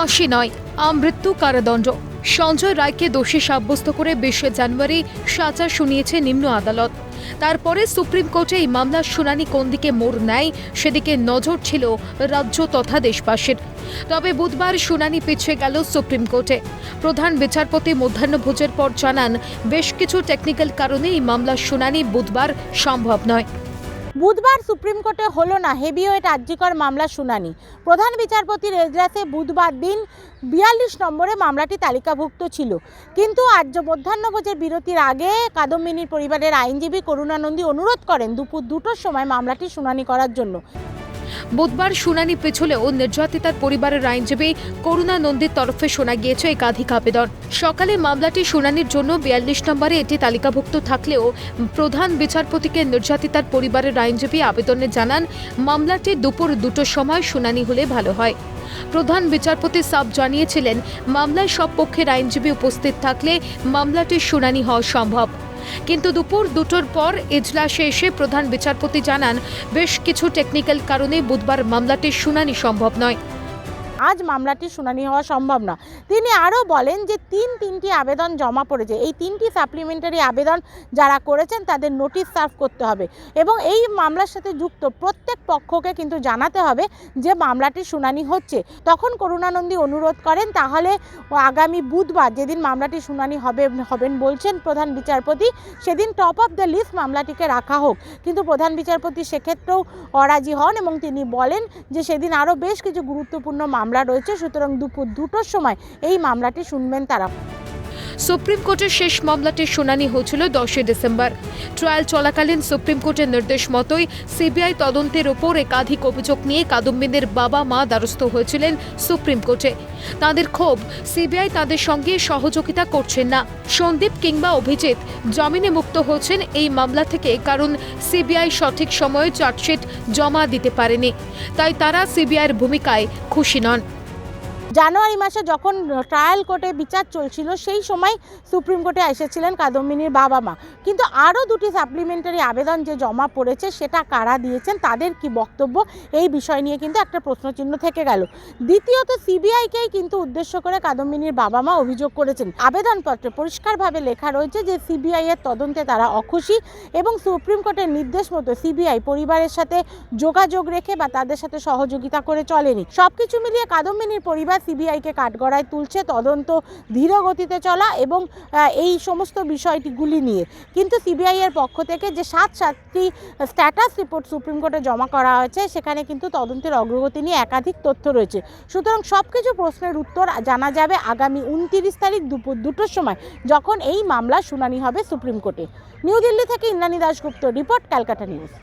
ফাঁসি নয়, আমৃত্যু কারাদণ্ড। সঞ্জয় রায়কে দোষী সাব্যস্ত করে ২০ জানুয়ারি সাজা শুনিয়েছে নিম্ন আদালত। তারপরে সুপ্রিম কোর্টে এই মামলার শুনানি কোন দিকে মোড় নেয় সেদিকে নজর ছিল রাজ্য তথা দেশবাসীর। তবে বুধবার শুনানি পিছিয়ে গেল সুপ্রিম কোর্টে। প্রধান বিচারপতি মধ্যাহ্নভোজের পর জানান, বেশ কিছু টেকনিক্যাল কারণে এই মামলার শুনানি বুধবার সম্ভব নয়। বুধবার সুপ্রিম কোর্টে হলো না হেভিওয়েট আরজিকর মামলার শুনানি। প্রধান বিচারপতির এজলাসে বুধবার দিন ৪২ নম্বরে মামলাটি তালিকাভুক্ত ছিল, কিন্তু আর্য মধ্যাহ্নভোজের বিরতির আগে কাদম্বিনীর পরিবারের আইনজীবী করুণা নন্দী অনুরোধ করেন দুপুর ২টোর সময় মামলাটি শুনানি করার জন্য। বুধবার শুনানি পেছলেও নির্যাতিতার পরিবারের আইনজীবী করুণা নন্দীর তরফে শোনা গিয়েছে একাধিক আবেদন। সকালে মামলাটি শুনানির জন্য ৪২ নম্বরে এটি তালিকাভুক্ত থাকলেও প্রধান বিচারপতিকে নির্যাতিতার পরিবারের আইনজীবী আবেদনে জানান, মামলাটি দুপুর ২টোর সময় শুনানি হলে ভালো হয়। প্রধান বিচারপতি সাব জানিয়েছিলেন, মামলায় সব পক্ষের আইনজীবী উপস্থিত থাকলে মামলাটির শুনানি হওয়া সম্ভব। কিন্তু দুপুর ২টোর পর এজলাসে এসে প্রধান বিচারপতি জানান, বেশ কিছু টেকনিক্যাল কারণে বুধবার মামলাটির শুনানি সম্ভব নয়। আজ মামলাটির শুনানি হওয়া সম্ভব না। তিনি আরও বলেন যে তিনটি আবেদন জমা পড়েছে। এই ৩টি সাপ্লিমেন্টারি আবেদন যারা করেছেন তাদের নোটিশ সার্ভ করতে হবে এবং এই মামলার সাথে যুক্ত প্রত্যেক পক্ষকে কিন্তু জানাতে হবে যে মামলাটির শুনানি হচ্ছে। তখন করুণা নন্দী অনুরোধ করেন, তাহলে আগামী বুধবার যেদিন মামলাটির শুনানি হবেন বলছেন প্রধান বিচারপতি, সেদিন টপ অফ দ্য লিস্ট মামলাটিকে রাখা হোক। কিন্তু প্রধান বিচারপতি সেক্ষেত্রেও অরাজি হন এবং তিনি বলেন যে সেদিন আরও বেশ কিছু গুরুত্বপূর্ণ মামলা রয়েছে, সুতরাং দুপুর ২টোর সময় এই মামলাটি শুনবেন তারা। সুপ্রিম কোর্টের শেষ মামলাটির শুনানি হয়েছিল ১০ ডিসেম্বর। ট্রায়াল চলাকালীন সুপ্রিম কোর্টের নির্দেশ মতোই সিবিআই তদন্তের ওপর একাধিক অভিযোগ নিয়ে কাদম্বিনীর বাবা মা দ্বারস্থ হয়েছিলেন সুপ্রিম কোর্টে। তাঁদের ক্ষোভ, সিবিআই তাদের সঙ্গে সহযোগিতা করছেন না। সন্দীপ কিংবা অভিজিৎ জামিনে মুক্ত হয়েছেন এই মামলা থেকে, কারণ সিবিআই সঠিক সময়ে চার্জশিট জমা দিতে পারেনি। তাই তারা সিবিআইয়ের ভূমিকায় খুশি নন। জানুয়ারি মাসে যখন ট্রায়াল কোর্টে বিচার চলছিল সেই সময় সুপ্রিম কোর্টে এসেছিলেন কাদম্বিনীর বাবা মা, কিন্তু আরও ২টি সাপ্লিমেন্টারি আবেদন যে জমা পড়েছে সেটা কারা দিয়েছেন, তাদের কি বক্তব্য, এই বিষয় নিয়ে কিন্তু একটা প্রশ্নচিহ্ন থেকে গেল। দ্বিতীয়ত সিবিআইকেই কিন্তু উদ্দেশ্য করে কাদম্বিনীর বাবা মা অভিযোগ করেছেন। আবেদনপত্রে পরিষ্কারভাবে লেখা রয়েছে যে সিবিআইয়ের তদন্তে তারা অখুশি এবং সুপ্রিম কোর্টের নির্দেশ মতো সিবিআই পরিবারের সাথে যোগাযোগ রেখে বা তাদের সাথে সহযোগিতা করে চলেনি। সবকিছু মিলিয়ে কাদম্বিনীর পরিবার সিবিআইকে কাঠগড়ায় তুলছে তদন্ত ধীর গতিতে চলা এবং এই সমস্ত বিষয়গুলি নিয়ে। কিন্তু সিবিআইয়ের পক্ষ থেকে যে ৭টি স্ট্যাটাস রিপোর্ট সুপ্রিম কোর্টে জমা করা হয়েছে সেখানে কিন্তু তদন্তের অগ্রগতি নিয়ে একাধিক তথ্য রয়েছে। সুতরাং সব কিছু প্রশ্নের উত্তর জানা যাবে আগামী ২৯ তারিখ দুপুর ২টোর সময়, যখন এই মামলা শুনানি হবে সুপ্রিম কোর্টে। নিউ দিল্লি থেকে ইন্দ্রাণী দাশগুপ্ত রিপোর্ট, ক্যালকাটা নিউজ।